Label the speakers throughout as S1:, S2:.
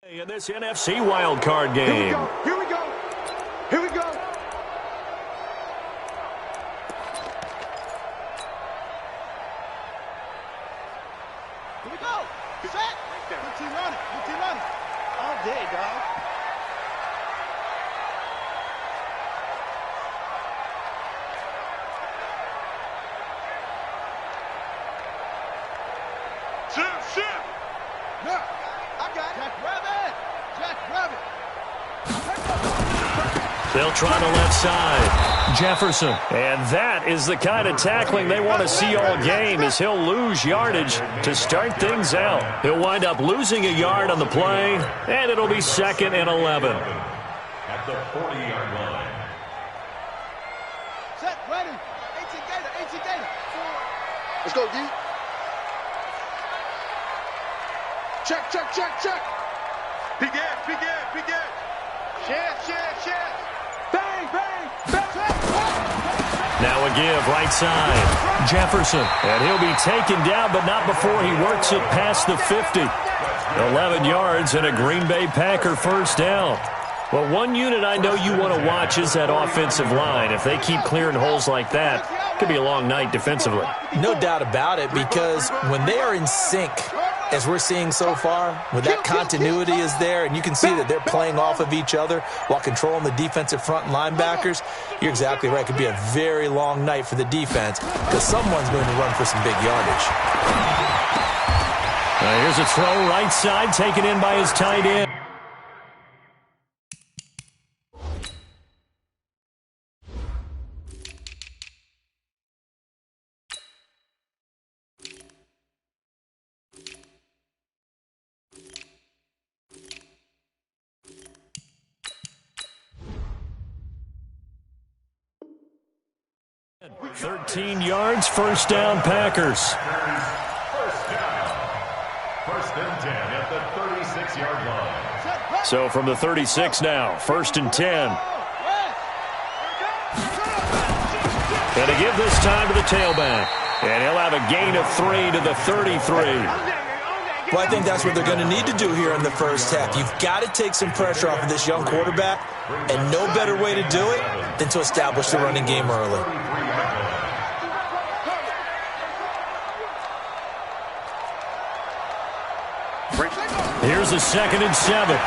S1: In this NFC wildcard game.
S2: Here we go. Here we go. Here we go. Set. Good team running. Good team running. All day, dog. Shoot. Yeah. I got it. Jack Rabbit.
S1: They'll try the left side. Jefferson. And that is the kind of tackling they want to see all game, as he'll lose yardage to start things out. He'll wind up losing a yard on the play, and it'll be 2nd and 11.
S3: At the 40-yard line.
S2: Set, ready. 18 Gator. Let's go, D. Check. Big in. Share. Bang.
S1: Now a give, right side. Jefferson. And he'll be taken down, but not before he works it past the 50. 11 yards and a Green Bay Packer first down. Well, one unit I know you want to watch is that offensive line. If they keep clearing holes like that, it could be a long night defensively.
S4: No doubt about it, because when they are in sync, as we're seeing so far, when that continuity is there and you can see that they're playing off of each other while controlling the defensive front and linebackers, you're exactly right. It could be a very long night for the defense because someone's going to run for some big yardage.
S1: Here's a throw right side taken in by his tight end. $13 yards, first down, Packers.
S3: First and 10 at the 36-yard line.
S1: So from the 36 now, 1st and 10. And to give this time to the tailback. And he'll have a gain of 3 to the 33.
S4: Well, I think that's what they're going to need to do here in the first half. You've got to take some pressure off of this young quarterback, and no better way to do it than to establish the running game early.
S1: Here's a 2nd and 7.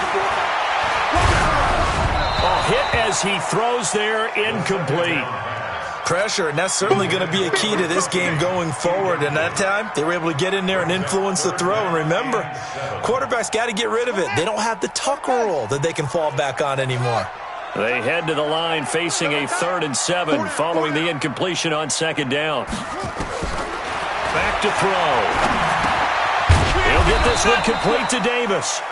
S1: A hit as he throws there, incomplete.
S4: Pressure, and that's certainly going to be a key to this game going forward. And that time, they were able to get in there and influence the throw. And remember, quarterbacks got to get rid of it. They don't have the Tucker rule that they can fall back on anymore.
S1: They head to the line facing a 3rd and 7 following the incompletion on 2nd down. Back to throw. He'll get this one complete to Davis.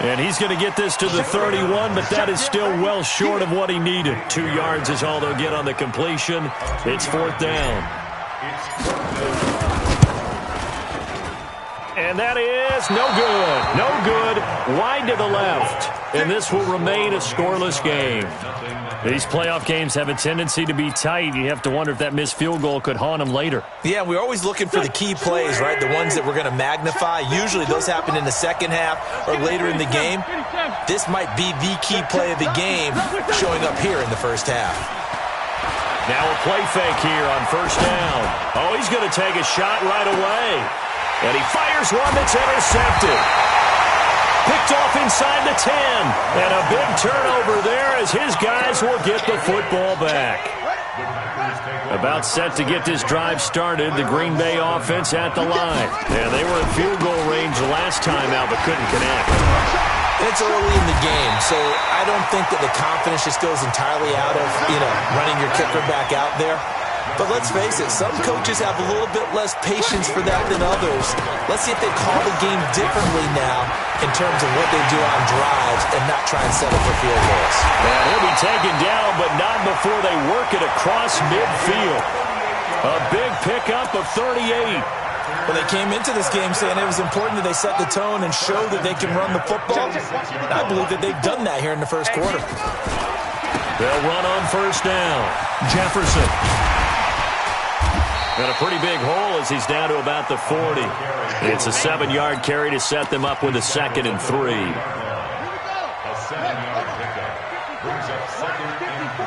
S1: And he's going to get this to the 31, but that is still well short of what he needed. 2 yards is all they'll get on the completion. It's 4th down. And that is no good. No good. Wide to the left. And this will remain a scoreless game. These playoff games have a tendency to be tight. You have to wonder if that missed field goal could haunt them later.
S4: Yeah, we're always looking for the key plays, right? The ones that we're going to magnify. Usually those happen in the second half or later in the game. This might be the key play of the game showing up here in the first half.
S1: Now a play fake here on 1st down. Oh, he's going to take a shot right away. And he fires one that's intercepted. Picked off inside the 10. And a big turnover there as his guys will get the football back. About set to get this drive started, the Green Bay offense at the line. And they were in field goal range last time out but couldn't connect.
S4: It's early in the game, so I don't think that the confidence just goes entirely out of, running your kicker back out there. But let's face it, some coaches have a little bit less patience for that than others. Let's see if they call the game differently now in terms of what they do on drives and not try and settle for field goals.
S1: And he'll be taken down, but not before they work it across midfield. A big pickup of 38.
S4: Well, they came into this game saying it was important that they set the tone and show that they can run the football. I believe that they've done that here in the first quarter.
S1: They'll run on 1st down. Jefferson. And a pretty big hole as he's down to about the 40. It's a 7-yard carry to set them up with a 2nd and 3.
S3: 7-yard pickup. Brings up 2nd and 3.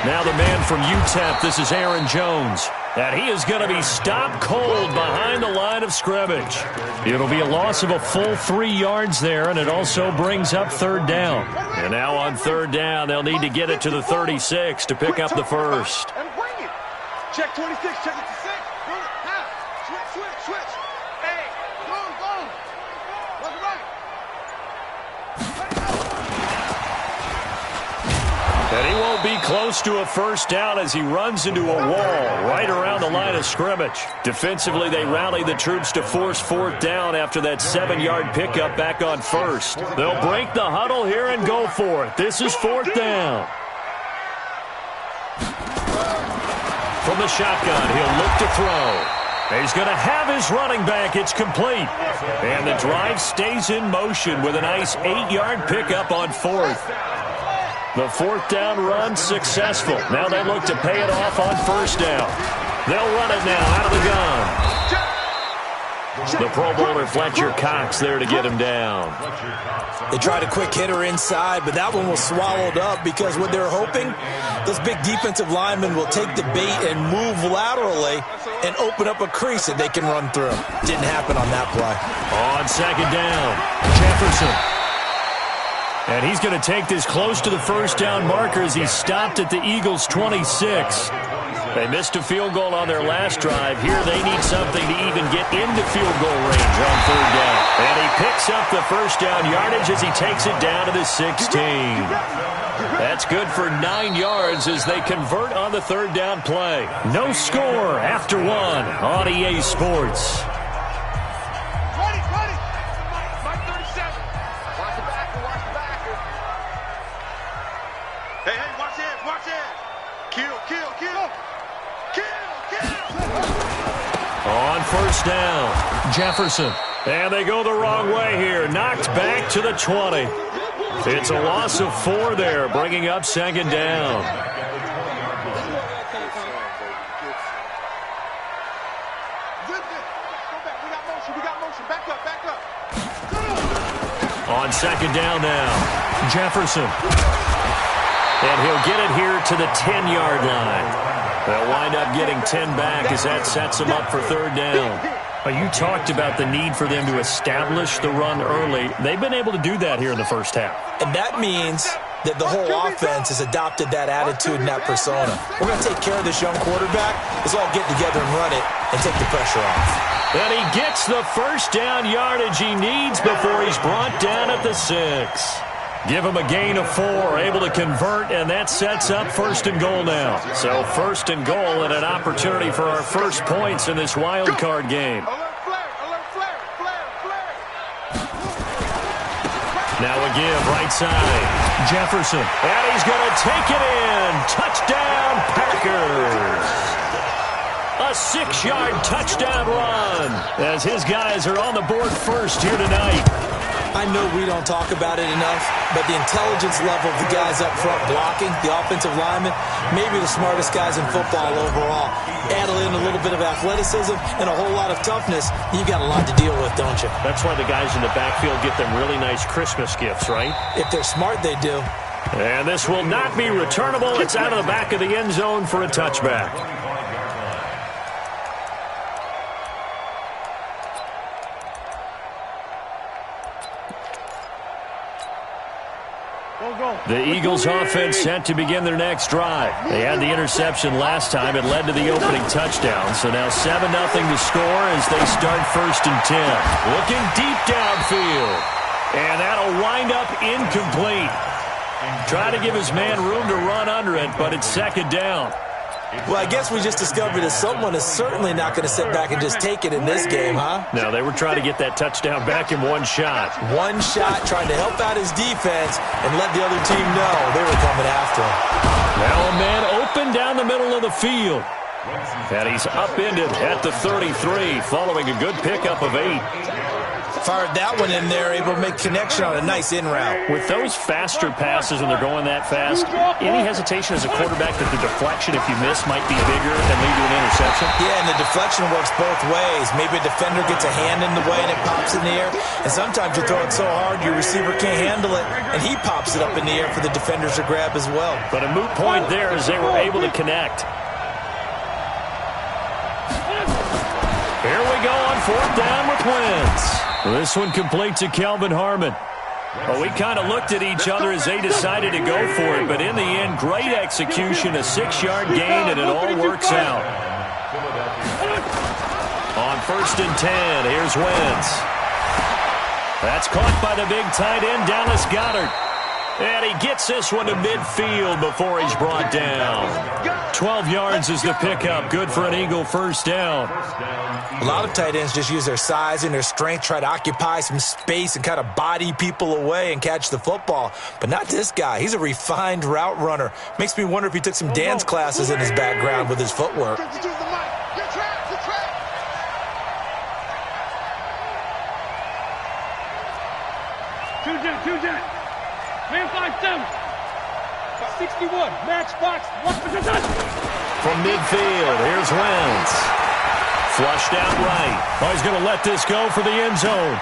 S1: Now the man from UTEP, this is Aaron Jones. And he is going to be stopped cold behind the line of scrimmage. It'll be a loss of a full 3 yards there, and it also brings up 3rd down. And now on 3rd down, they'll need to get it to the 36 to pick up the first.
S2: And bring it. Check 26, check it to 6. Switch. Hey, go. Look right.
S1: And he won't be close to a first down as he runs into a wall right around the line of scrimmage. Defensively, they rally the troops to force 4th down after that 7-yard pickup back on 1st. They'll break the huddle here and go for it. This is 4th down. From the shotgun, he'll look to throw. He's going to have his running back. It's complete. And the drive stays in motion with a nice 8-yard pickup on 4th. The 4th down run successful. Now they look to pay it off on 1st down. They'll run it now out of the gun. The Pro Bowler Fletcher Cox there to get him down.
S4: They tried a quick hitter inside, but that one was swallowed up because what they're hoping, those big defensive linemen will take the bait and move laterally and open up a crease that they can run through. Didn't happen on that play.
S1: On 2nd down, Jefferson. And he's going to take this close to the first down marker as he stopped at the Eagles' 26. They missed a field goal on their last drive. Here they need something to even get into field goal range on 3rd down. And he picks up the first down yardage as he takes it down to the 16. That's good for 9 yards as they convert on the 3rd down play. No score after 1 on EA Sports. On 1st down, Jefferson. And they go the wrong way here. Knocked back to the 20. It's a loss of 4 there, bringing up 2nd down. On 2nd down now, Jefferson. And he'll get it here to the 10-yard line. They'll wind up getting 10 back as that sets them up for 3rd down. You talked about the need for them to establish the run early. They've been able to do that here in the first half.
S4: And that means that the whole offense has adopted that attitude and that persona. We're going to take care of this young quarterback. Let's all get together and run it and take the pressure off.
S1: And he gets the first down yardage he needs before he's brought down at the 6. Give him a gain of 4, able to convert, and that sets up 1st and goal now. So 1st and goal and an opportunity for our first points in this wild card game. Now a give, right side. Jefferson, and he's going to take it in. Touchdown, Packers. A 6-yard touchdown run as his guys are on the board first here tonight.
S4: I know we don't talk about it enough, but the intelligence level of the guys up front blocking, the offensive linemen, maybe the smartest guys in football overall. Add in a little bit of athleticism and a whole lot of toughness, you got a lot to deal with, don't you?
S1: That's why the guys in the backfield get them really nice Christmas gifts, right?
S4: If they're smart, they do.
S1: And this will not be returnable. It's out of the back of the end zone for a touchback. The Eagles offense set to begin their next drive. They had the interception last time. It led to the opening touchdown. So now 7-0 to score as they start 1st and 10. Looking deep downfield. And that'll wind up incomplete. Trying to give his man room to run under it, but it's 2nd down.
S4: Well, I guess we just discovered that someone is certainly not going to sit back and just take it in this game, huh?
S1: No, they were trying to get that touchdown back in one shot.
S4: One shot, trying to help out his defense and let the other team know they were coming after him.
S1: Now a man open down the middle of the field. And he's upended at the 33 following a good pickup of 8.
S4: Fired that one in there, able to make connection on a nice in route.
S1: With those faster passes when they're going that fast, any hesitation as a quarterback that the deflection, if you miss, might be bigger and lead to an interception?
S4: Yeah, and the deflection works both ways. Maybe a defender gets a hand in the way and it pops in the air. And sometimes you throw it so hard your receiver can't handle it, and he pops it up in the air for the defenders to grab as well.
S1: But a moot point there as they were able to connect. Here we go on 4th down with Wentz. This one complete to Kelvin Harmon. Well, we kind of looked at each other as they decided to go for it, but in the end, great execution, a 6-yard gain, and it all works out. On 1st and 10, here's Wentz. That's caught by the big tight end, Dallas Goedert. And he gets this one to midfield before he's brought down. 12 yards is the pickup. Good for an Eagle 1st down.
S4: A lot of tight ends just use their size and their strength, try to occupy some space and kind of body people away and catch the football. But not this guy. He's a refined route runner. Makes me wonder if he took some dance classes in his background with his footwork.
S5: Man 5-7. 61. Match box.
S1: From midfield, here's Wentz. Flushed out right. Oh, he's going to let this go for the end zone.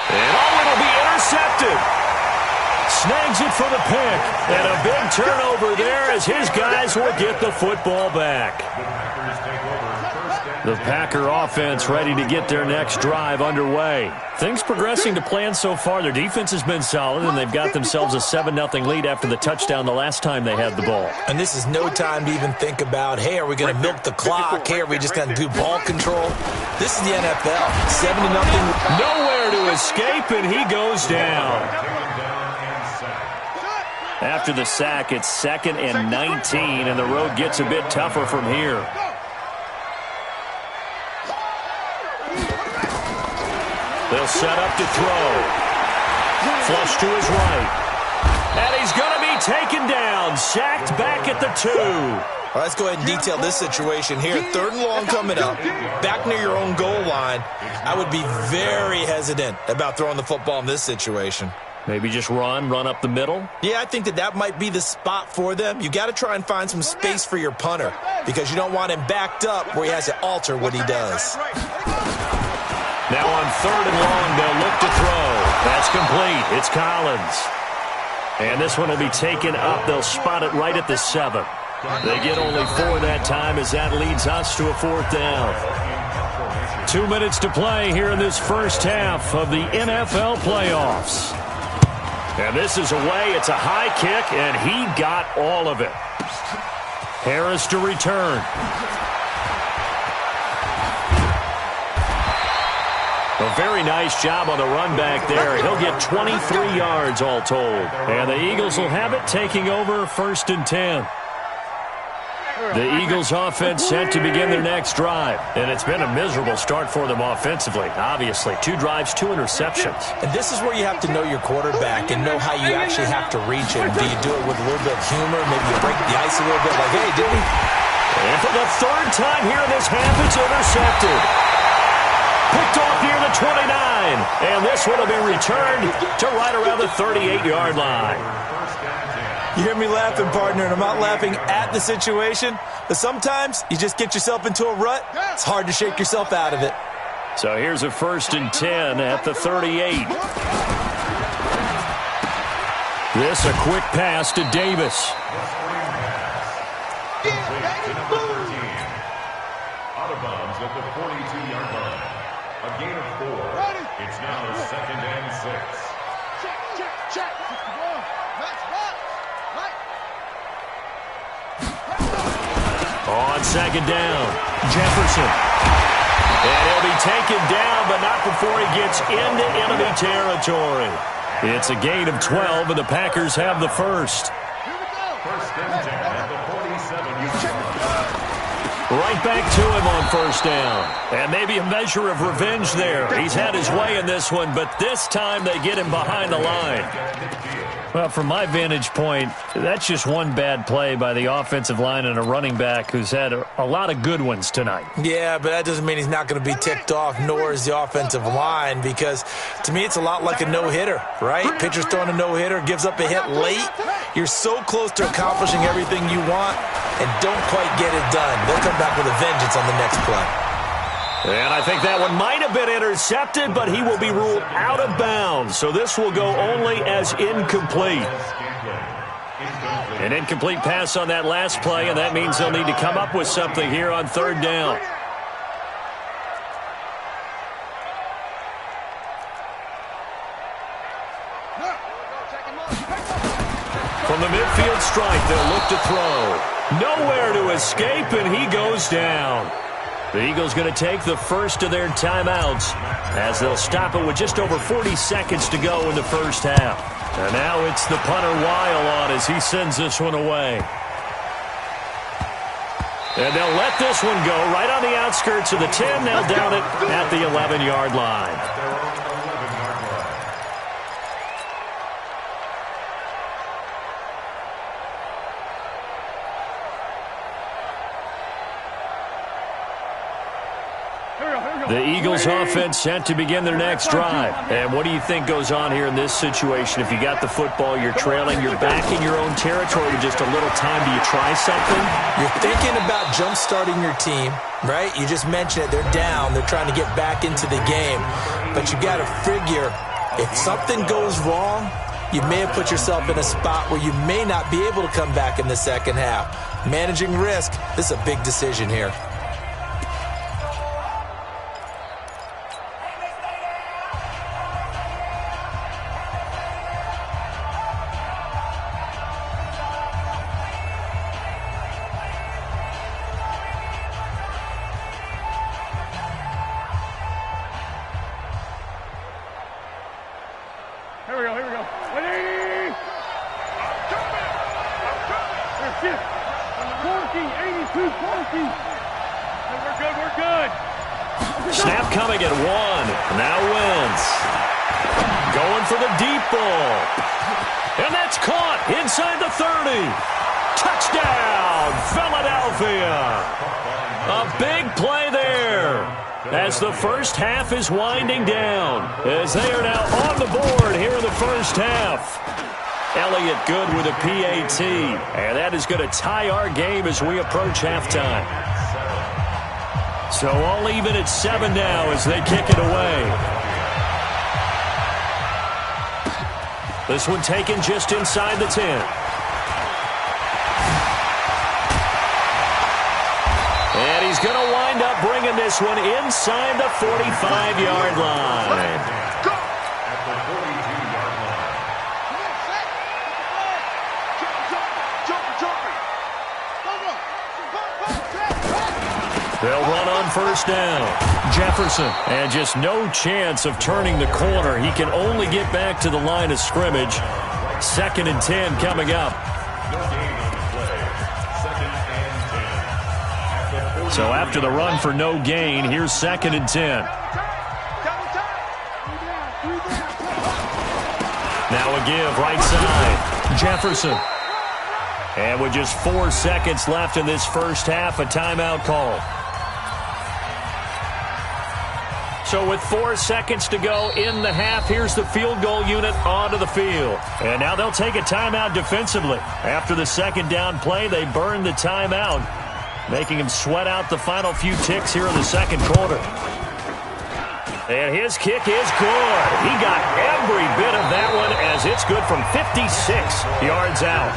S1: And it'll be intercepted. Snags it for the pick. And a big turnover there as his guys will get the football back. The Packer offense ready to get their next drive underway. Things progressing to plan so far. Their defense has been solid, and they've got themselves a 7-0 lead after the touchdown the last time they had the ball.
S4: And this is no time to even think about, hey, are we going to milk the clock? Hey, are we just going to do ball control? This is the NFL. 7-0.
S1: Nowhere to escape, and he goes down. After the sack, it's 2nd and 19, and the road gets a bit tougher from here. They'll set up to throw. Flush to his right. And he's going to be taken down. Sacked back at the 2.
S4: Well, let's go ahead and detail this situation here. 3rd and long coming up. Back near your own goal line. I would be very hesitant about throwing the football in this situation.
S1: Maybe just run up the middle?
S4: Yeah, I think that might be the spot for them. You got to try and find some space for your punter because you don't want him backed up where he has to alter what he does.
S1: Now on 3rd and long, they'll look to throw. That's complete. It's Collins. And this one will be taken up. They'll spot it right at the 7. They get only 4 that time as that leads us to a 4th down. 2 minutes to play here in this first half of the NFL playoffs. And this is away. It's a high kick, and he got all of it. Harris to return. A very nice job on the run back there. He'll get 23 yards all told. And the Eagles will have it taking over 1st and 10. The Eagles offense set to begin their next drive. And it's been a miserable start for them offensively, obviously. 2 drives, 2 interceptions.
S4: And this is where you have to know your quarterback and know how you actually have to reach him. Do you do it with a little bit of humor? Maybe you break the ice a little bit like, hey, did we?
S1: And for the 3rd time here in this half, it's intercepted. Picked off near the 29. And this one will be returned to right around the 38-yard line.
S4: You hear me laughing, partner, and I'm not laughing at the situation, but sometimes you just get yourself into a rut. It's hard to shake yourself out of it.
S1: So here's a 1st and 10 at the 38. This a quick pass to Davis.
S3: Out of bounds at the 42-yard line. A gain of 4. It's now 2nd and 6.
S2: Check.
S1: On 2nd down, Jefferson. And he'll be taken down, but not before he gets into enemy territory. It's a gain of 12, and the Packers have the first.
S3: 1st and 10 at the 47.
S1: Right back to him on first down. And maybe a measure of revenge there. He's had his way in this one, but this time they get him behind the line. Well, from my vantage point, that's just one bad play by the offensive line and a running back who's had a lot of good ones tonight.
S4: Yeah, but that doesn't mean he's not going to be ticked off, nor is the offensive line, because to me it's a lot like a no-hitter, right? Pitcher's throwing a no-hitter, gives up a hit late. You're so close to accomplishing everything you want and don't quite get it done. They'll come back with a vengeance on the next play.
S1: And I think that one might have been intercepted, but he will be ruled out of bounds. So this will go only as incomplete. An incomplete pass on that last play, and that means they'll need to come up with something here on third down. From the midfield strike, they'll look to throw. Nowhere to escape, and he goes down. The Eagles going to take the first of their timeouts as they'll stop it with just over 40 seconds to go in the first half. And now it's the punter Weil on as he sends this one away. And they'll let this one go right on the outskirts of the 10. They'll down it at the 11-yard line. The Eagles offense set to begin their next drive. And what do you think goes on here in this situation? If you got the football, you're trailing, you're back in your own territory, just a little time. Do you try something?
S4: You're thinking about jump-starting your team, right? You just mentioned it. They're down. They're trying to get back into the game. But you got to figure, if something goes wrong, you may have put yourself in a spot where you may not be able to come back in the second half. Managing risk, this is a big decision here.
S5: Here we go. Ready? There's shift. 82, 40. We're good.
S1: Snap coming at 1. Now Wentz. Going for the deep ball. And that's caught inside the 30. Touchdown, Philadelphia. A big play there. As the first half is winding down, as they are now on the board here in the first half. Elliott good with a PAT, and that is going to tie our game as we approach halftime. So all even at 7 now as they kick it away. This one taken just inside the 10. And he's going to wind up bringing this one inside the 45-yard line. They'll run on first down. Jefferson, and just no chance of turning the corner. He can only get back to the line of scrimmage. 2nd and 10 coming up. So after the run for no gain, here's 2nd and 10. Now a give right side. Jefferson. And with just 4 seconds left in this first half, a timeout call. So with 4 seconds to go in the half, here's the field goal unit onto the field. And now they'll take a timeout defensively. After the second down play, they burn the timeout, making him sweat out the final few ticks here in the second quarter. And his kick is good. He got every bit of that one as it's good from 56 yards out.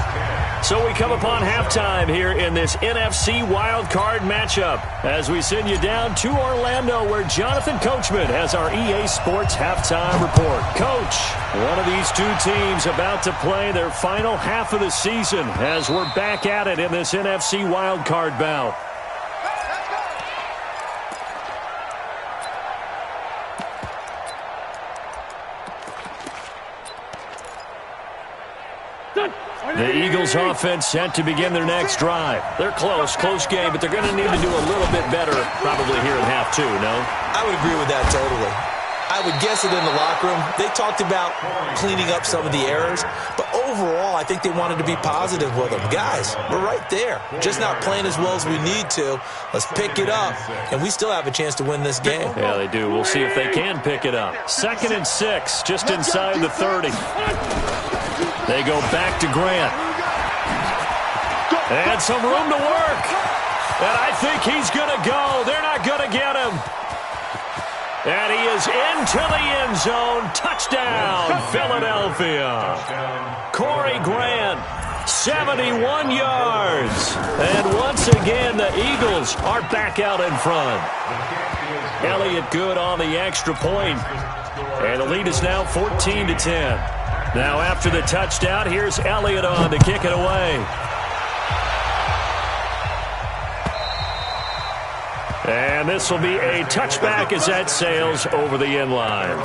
S1: So we come upon halftime here in this NFC wildcard matchup as we send you down to Orlando where Jonathan Coachman has our EA Sports halftime report. Coach, one of these two teams about to play their final half of the season as we're back at it in this NFC wildcard bout. The Eagles offense set to begin their next drive. They're close game, but they're going to need to do a little bit better probably here in half two, no?
S4: I would agree with that totally. I would guess it in the locker room. They talked about cleaning up some of the errors, but overall, I think they wanted to be positive with them. Guys, we're right there. Just not playing as well as we need to. Let's pick it up, and we still have a chance to win this game.
S1: Yeah, they do. We'll see if they can pick it up. 2nd and 6, just inside the 30. They go back to Grant. And some room to work. And I think he's going to go. They're not going to get him. And he is into the end zone. Touchdown, Philadelphia. Corey Grant, 71 yards. And once again, the Eagles are back out in front. Elliott good on the extra point. And the lead is now 14-10. Now after the touchdown, here's Elliott on to kick it away. And this will be a touchback as that sails over the end line.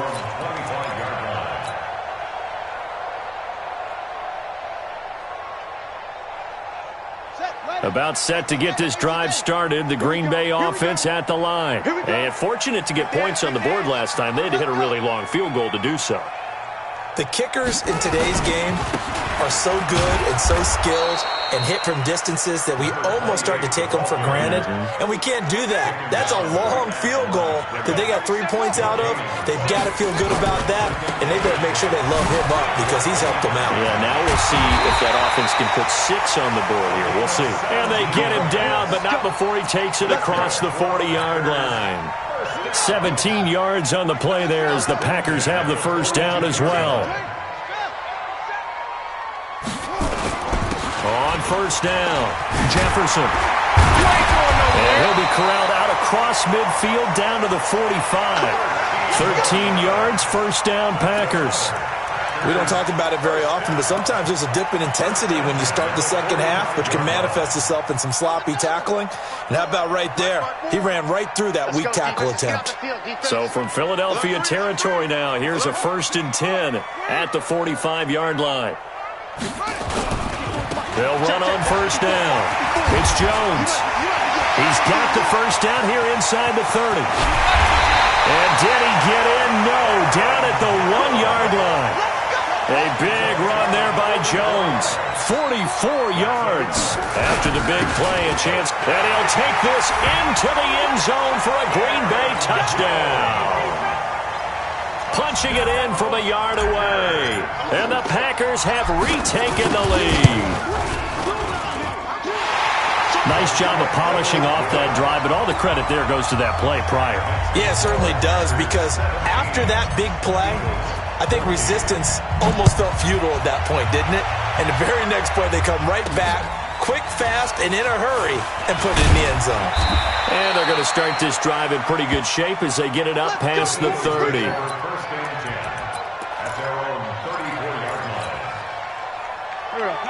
S1: About set to get this drive started, the Green Bay offense at the line. And fortunate to get points on the board last time. They had to hit a really long field goal to do so.
S4: The kickers in today's game are so good and so skilled and hit from distances that we almost start to take them for granted, and we can't do that. That's a long field goal that they got 3 points out of. They've got to feel good about that, and they better make sure they load him up because he's helped them out.
S1: Yeah, now we'll see if that offense can put 6 on the board here. We'll see. And they get him down, but not before he takes it across the 40-yard line. 17 yards on the play there as the Packers have the first down as well. On first down, Jefferson. And he'll be corralled out across midfield down to the 45. 13 yards, first down, Packers.
S4: We don't talk about it very often, but sometimes there's a dip in intensity when you start the second half, which can manifest itself in some sloppy tackling. And how about right there? He ran right through that weak tackle attempt.
S1: So from Philadelphia territory now, here's a 1st and 10 at the 45-yard line. They'll run on first down. It's Jones. He's got the first down here inside the 30. And did he get in? No, down at the 1-yard line. A big run there by Jones. 44 yards. After the big play, a chance. And he'll take this into the end zone for a Green Bay touchdown. Punching it in from a yard away. And the Packers have retaken the lead. Nice job of polishing off that drive, but all the credit there goes to that play prior.
S4: Yeah, it certainly does, because after that big play, I think resistance almost felt futile at that point, didn't it? And the very next play, they come right back, quick, fast, and in a hurry, and put it in the end zone.
S1: And they're going to start this drive in pretty good shape as they get it up past the 30.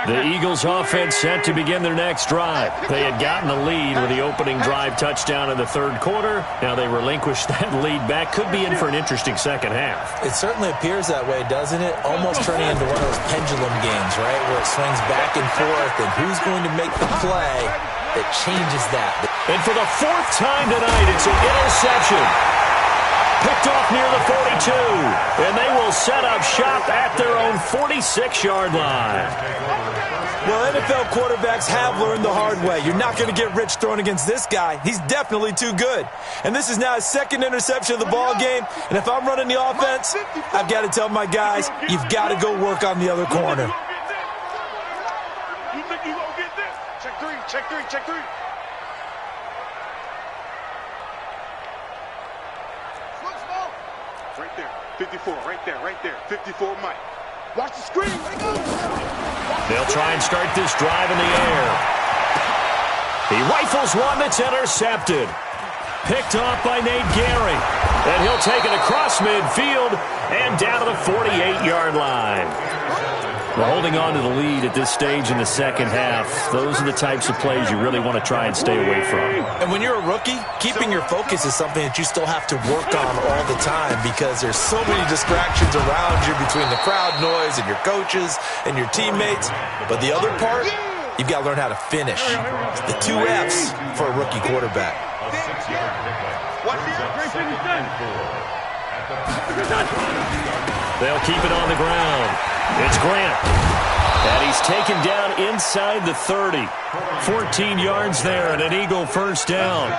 S1: The Eagles offense set to begin their next drive. They had gotten the lead with the opening drive touchdown in the third quarter. Now they relinquished that lead back. Could be in for an interesting second half.
S4: It certainly appears that way, doesn't it? Almost turning into one of those pendulum games, right? Where it swings back and forth, and who's going to make the play that changes that?
S1: And for the 4th time tonight, it's an interception. Picked off near the 42, and they will set up shop at their own 46-yard line.
S4: Well, NFL quarterbacks have learned the hard way. You're not going to get rich throwing against this guy. He's definitely too good. And this is now his 2nd interception of the ball game. And if I'm running the offense, I've got to tell my guys, you've got to go work on the other corner.
S5: You think you gonna get this? Check three, check three, check three. Right there, 54, right there, 54, Mike. Watch the screen, let go.
S1: They'll try and start this drive in the air. He rifles one that's intercepted. Picked off by Nate Gehring. And he'll take it across midfield and down to the 48-yard line. Well, holding on to the lead at this stage in the second half, those are the types of plays you really want to try and stay away from.
S4: And when you're a rookie, keeping your focus is something that you still have to work on all the time because there's so many distractions around you between the crowd noise and your coaches and your teammates. But the other part, you've got to learn how to finish. It's the 2 F's for a rookie quarterback.
S1: They'll keep it on the ground. It's Grant. And he's taken down inside the 30. 14 yards there and an Eagle first down.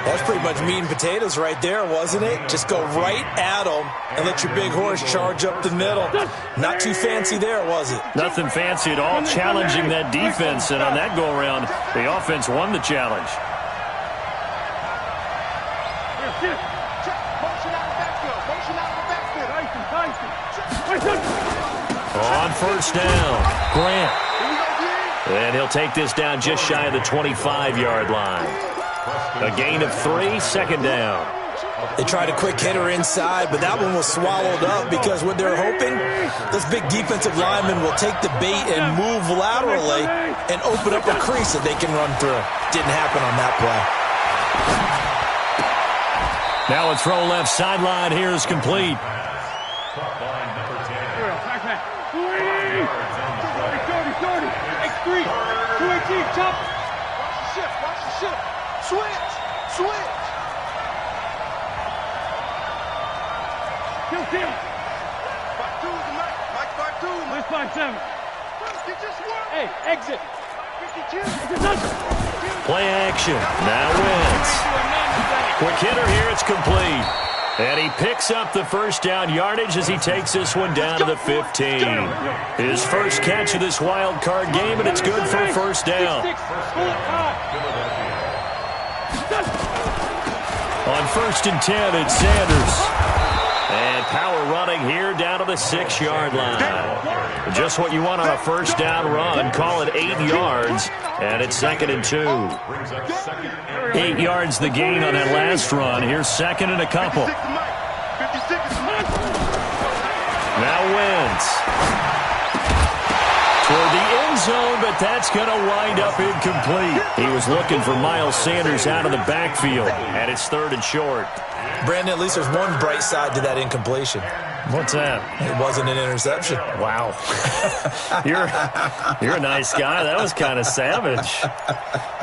S4: That's pretty much meat and potatoes right there, wasn't it? Just go right at them and let your big horse charge up the middle. Not too fancy there, was it?
S1: Nothing fancy at all, challenging that defense. And on that go-around, the offense won the challenge. On first down, Grant. And he'll take this down just shy of the 25-yard line. A gain of 3, second down.
S4: They tried a quick hitter inside, but that one was swallowed up because what they're hoping, this big defensive lineman will take the bait and move laterally and open up a crease that they can run through. Didn't happen on that play.
S1: Now a throw left sideline here is complete.
S2: Switch. Kill. Part 2 is the mic. Mike, part 2. Where's part 7? You just won. Hey, exit. 52.
S1: Play action. Now wins. Quick hitter here. It's complete. And he picks up the first down yardage as he takes this one down to the 15. His first catch of this wild card game, and it's good for a first down. On 1st and 10, it's Sanders. And power running here down to the 6-yard line. Just what you want on a first down run. Call it 8 yards, and it's 2nd and 2. 8 yards the gain on that last run. Here's 2nd and a couple. Now Wentz. Toward the end zone, but that's going to wind up incomplete. He was looking for Miles Sanders out of the backfield, and it's 3rd and short.
S4: Brandon, at least there's one bright side to that incompletion.
S1: What's that?
S4: It wasn't an interception.
S1: Wow. You're a nice guy. That was kind of savage.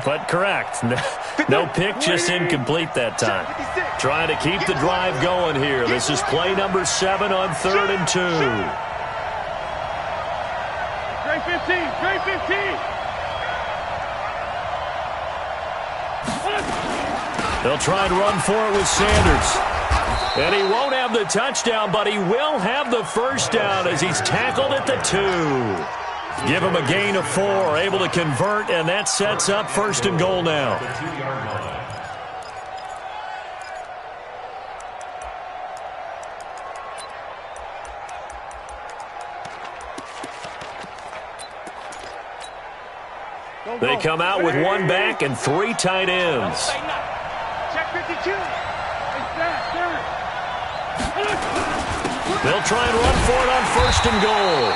S1: But correct. No pick, just incomplete that time. Trying to keep the drive going here. This is play number 7 on 3rd and 2.
S2: Great 15.
S1: They'll try and run for it with Sanders. And he won't have the touchdown, but he will have the first down as he's tackled at the 2. Give him a gain of 4, able to convert, and that sets up 1st and goal now. They come out with 1 back and 3 tight ends.
S2: Check 52.
S1: They'll try and run for it on 1st and goal.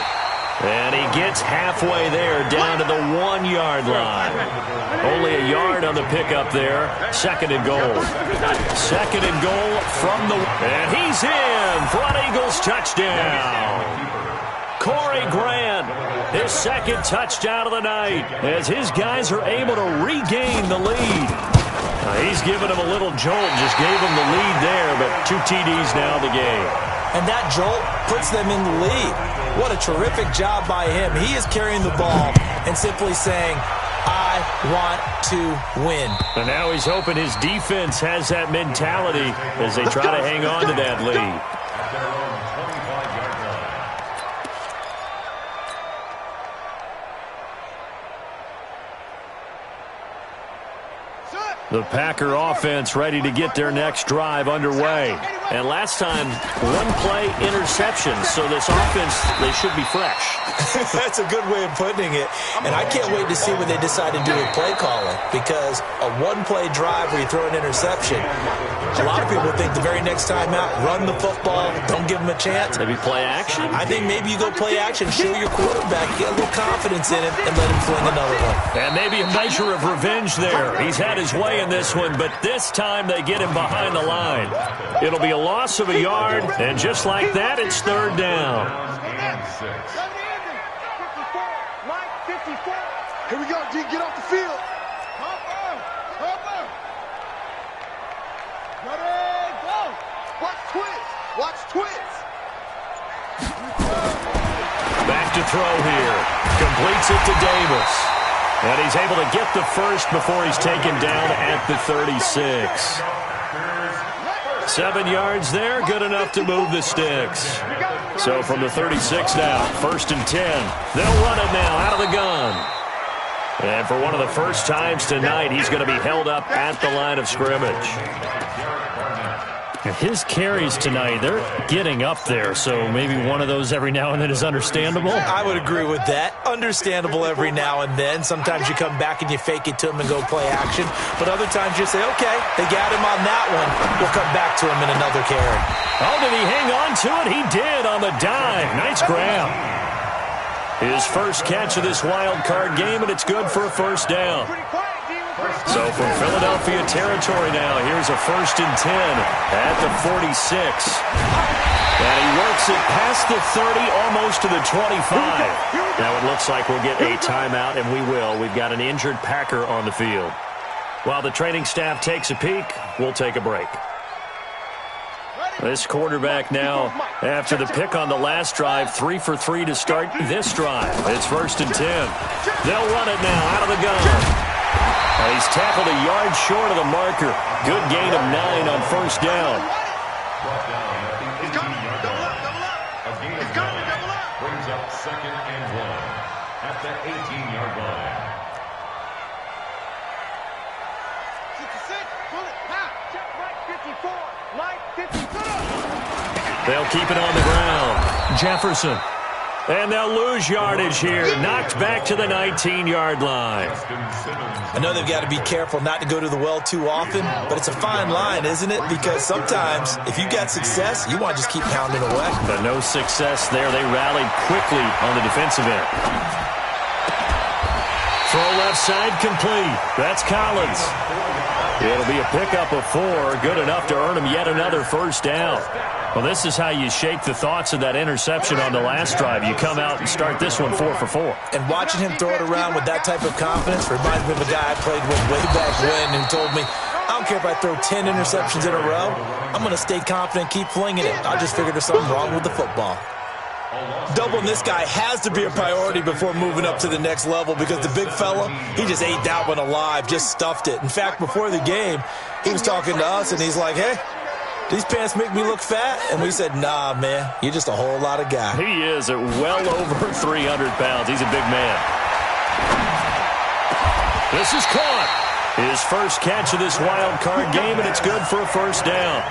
S1: And he gets halfway there down to the 1-yard line. Only a yard on the pickup there. 2nd and goal. 2nd and goal from the... And he's in for an Eagles touchdown. Corey Grant, his 2nd touchdown of the night, as his guys are able to regain the lead. He's given him a little jolt, just gave him the lead there, but 2 TDs now in the game.
S4: And that jolt puts them in the lead. What a terrific job by him. He is carrying the ball and simply saying, I want to win.
S1: And now he's hoping his defense has that mentality as they try to hang on to that lead. The Packer offense ready to get their next drive underway. And last time, one-play interception. So this offense, they should be fresh.
S4: That's a good way of putting it. And I can't wait to see what they decide to do with play calling, because a one-play drive where you throw an interception, a lot of people think the very next time out, run the football, don't give them a chance.
S1: Maybe play action?
S4: I think maybe you go play action, show your quarterback, get a little confidence in him, and let him fling another one.
S1: And maybe a measure of revenge there. He's had his way in this one, but this time they get him behind the line. It'll be a loss of a yard, and just like that, it's third down.
S5: Here we go, D. Get off the field.
S2: Ready, go.
S5: Watch twist. Watch twist.
S1: Back to throw here. Completes it to Davis. And he's able to get the first before he's taken down at the 36. 7 yards there, good enough to move the sticks. So from the 36 now, 1st and 10. They'll run it now out of the gun. And for one of the first times tonight, he's going to be held up at the line of scrimmage. His carries tonight, they're getting up there, so maybe one of those every now and then is understandable.
S4: I would agree with that. Understandable every now and then. Sometimes you come back and you fake it to him and go play action. But other times you say, okay, they got him on that one. We'll come back to him in another carry.
S1: Oh, did he hang on to it? He did on the dive. Nice grab. His first catch of this wild card game, and it's good for a first down. So from Philadelphia territory now, here's a 1st and 10 at the 46. And he works it past the 30, almost to the 25. Now it looks like we'll get a timeout, and we will. We've got an injured Packer on the field. While the training staff takes a peek, we'll take a break. This quarterback now, after the pick on the last drive, 3 for 3 to start this drive. It's 1st and 10. They'll run it now out of the gun. And he's tackled a yard short of the marker. Good gain of 9 on 1st down.
S5: He's coming. Double up, double up. He's coming, double up.
S3: Brings up 2nd and 1 at the 18-yard line.
S2: 66, pull it, pass. Check right 54, right 50, put up.
S1: They'll keep it on the ground. Jefferson. And they'll lose yardage here. Knocked back to the 19-yard line.
S4: I know they've got to be careful not to go to the well too often, but it's a fine line, isn't it? Because sometimes, if you got success, you want to just keep pounding away.
S1: But no success there. They rallied quickly on the defensive end. Throw left side complete. That's Collins. It'll be a pickup of 4, good enough to earn him yet another first down. Well, this is how you shake the thoughts of that interception on the last drive. You come out and start this one 4 for 4.
S4: And watching him throw it around with that type of confidence reminds me of a guy I played with way back when who told me, I don't care if I throw 10 interceptions in a row. I'm going to stay confident, keep flinging it. I just figured there's something wrong with the football. Doubling this guy has to be a priority before moving up to the next level, because the big fella, he just ate that one alive, just stuffed it. In fact, before the game, he was talking to us, and he's like, hey, these pants make me look fat? And we said, nah, man, you're just a whole lot of guy.
S1: He is at well over 300 pounds. He's a big man. This is caught. His first catch of this wild card game, and it's good for a first down.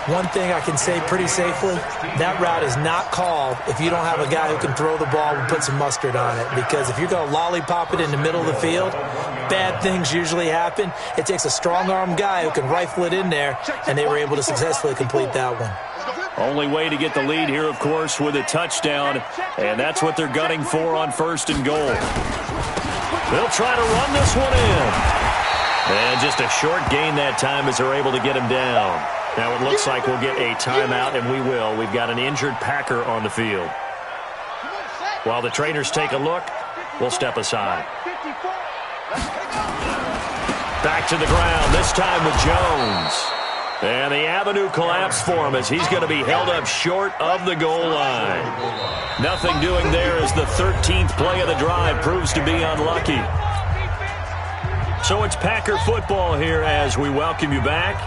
S4: One thing I can say pretty safely, that route is not called if you don't have a guy who can throw the ball and put some mustard on it. Because if you're going to lollipop it in the middle of the field, bad things usually happen. It takes a strong-arm guy who can rifle it in there, and they were able to successfully complete that one.
S1: Only way to get the lead here, of course, with a touchdown, and that's what they're gunning for on 1st and goal. They'll try to run this one in. And just a short gain that time as they're able to get him down. Now it looks like we'll get a timeout, and we will. We've got an injured Packer on the field. While the trainers take a look, we'll step aside. Back to the ground, this time with Jones. And the avenue collapsed for him as he's going to be held up short of the goal line. Nothing doing there as the 13th play of the drive proves to be unlucky. So it's Packer football here as we welcome you back.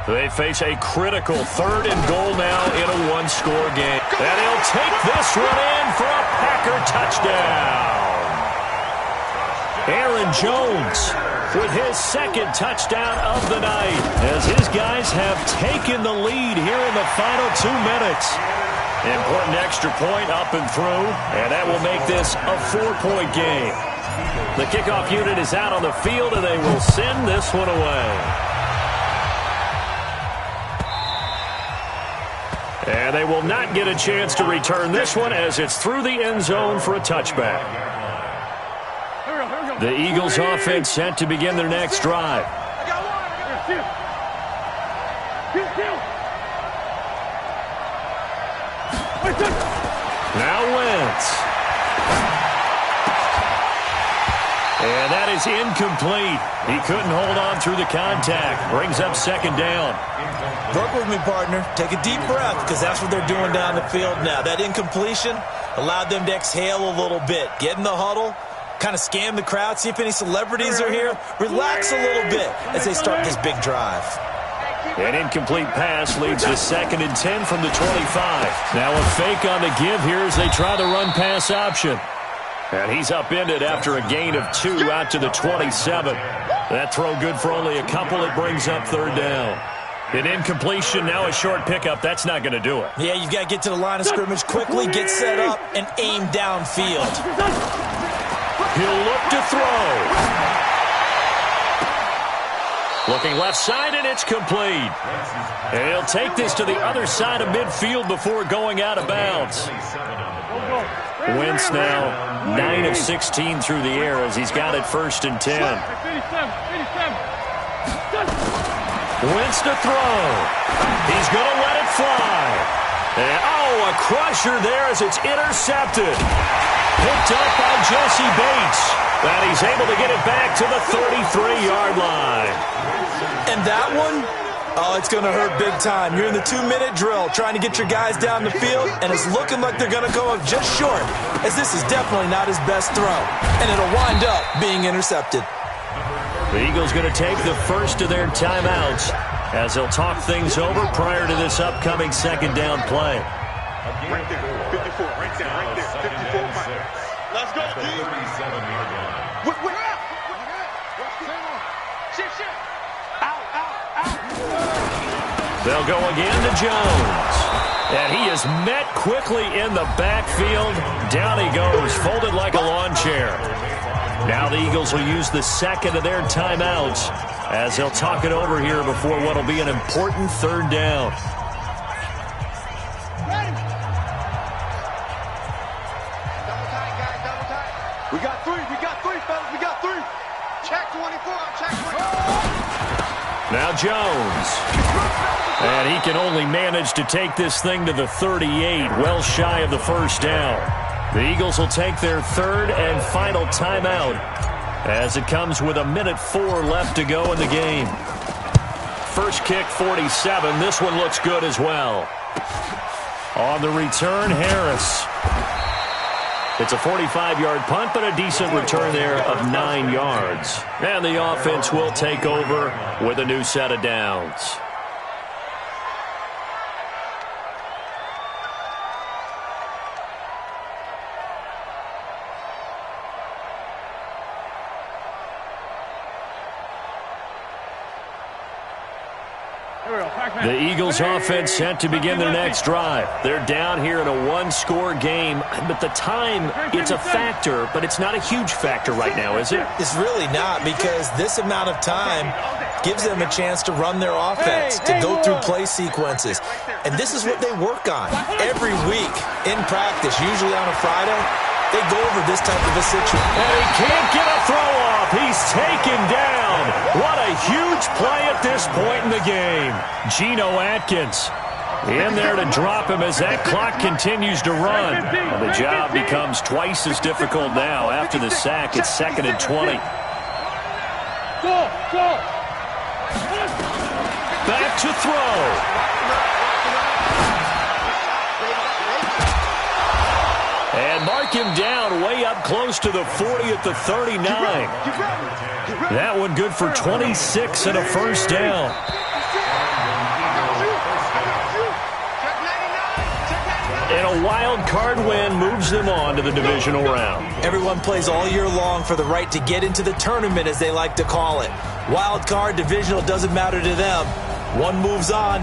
S1: They face a critical 3rd and goal now in a one-score game. And he'll take this one in for a Packer touchdown. Aaron Jones with his second touchdown of the night as his guys have taken the lead here in the final 2 minutes. Important extra point up and through, and that will make this a 4-point game. The kickoff unit is out on the field, and they will send this one away. And they will not get a chance to return this one as it's through the end zone for a touchback. The Eagles offense set to begin their next drive. Now Wentz. And that is incomplete. He couldn't hold on through the contact. Brings up second down.
S4: Work with me, partner. Take a deep breath because that's what they're doing down the field now. That incompletion allowed them to exhale a little bit. Get in the huddle. Kind of scan the crowd, see if any celebrities are here. Relax a little bit as they start this big drive.
S1: An incomplete pass leads to 2nd and 10 from the 25. Now a fake on the give here as they try the run-pass option. And he's upended after a gain of 2 out to the 27. That throw good for only a couple. It brings up third down. An incompletion, now a short pickup. That's not going to do it.
S4: Yeah, you've got to get to the line of scrimmage quickly, get set up, and aim downfield.
S1: He'll look to throw. Looking left side, and it's complete. And he'll take this to the other side of midfield before going out of bounds. Wentz now 9 of 16 through the air as he's got it 1st and 10. Wentz to throw. He's going to let it fly. And, a crusher there as it's intercepted. Picked up by Jesse Bates. And he's able to get it back to the 33-yard line.
S4: And that one, it's going to hurt big time. You're in the 2-minute drill trying to get your guys down the field, and it's looking like they're going to come up just short, as this is definitely not his best throw. And it'll wind up being intercepted.
S1: The Eagles going to take the first of their timeouts as they'll talk things over prior to this upcoming second down play.
S5: Right there, 54, right there, 54. Let's go, D. We're out. Shit. Out.
S1: They'll go again to Jones. And he is met quickly in the backfield. Down he goes, folded like a lawn chair. Now the Eagles will use the second of their timeouts as they'll talk it over here before what will be an important third down.
S5: We got three, fellas. We got 3. Check 24.
S1: Now Jones. And he can only manage to take this thing to the 38, well shy of the first down. The Eagles will take their third and final timeout as it comes with 1:04 left to go in the game. First kick, 47. This one looks good as well. On the return, Harris. It's a 45-yard punt, but a decent return there of 9 yards. And the offense will take over with a new set of downs. The Eagles offense set to begin their next drive. They're down here in a 1-score game, but the time, it's a factor, but it's not a huge factor right now, is it?
S4: It's really not, because this amount of time gives them a chance to run their offense, to go through play sequences. And this is what they work on every week in practice, usually on a Friday. They go over this type of a situation.
S1: And he can't get a throw off. He's taken down. What a huge play at this point in the game. Geno Atkins in there to drop him as that clock continues to run. And the job becomes twice as difficult now after the sack. It's 2nd and 20. Back to throw. And mark him down way up close to the 40 at the 39. That one good for 26 and a first down. And a wild card win moves them on to the divisional round.
S4: Everyone plays all year long for the right to get into the tournament, as they like to call it. Wild card, divisional, doesn't matter to them. One moves on,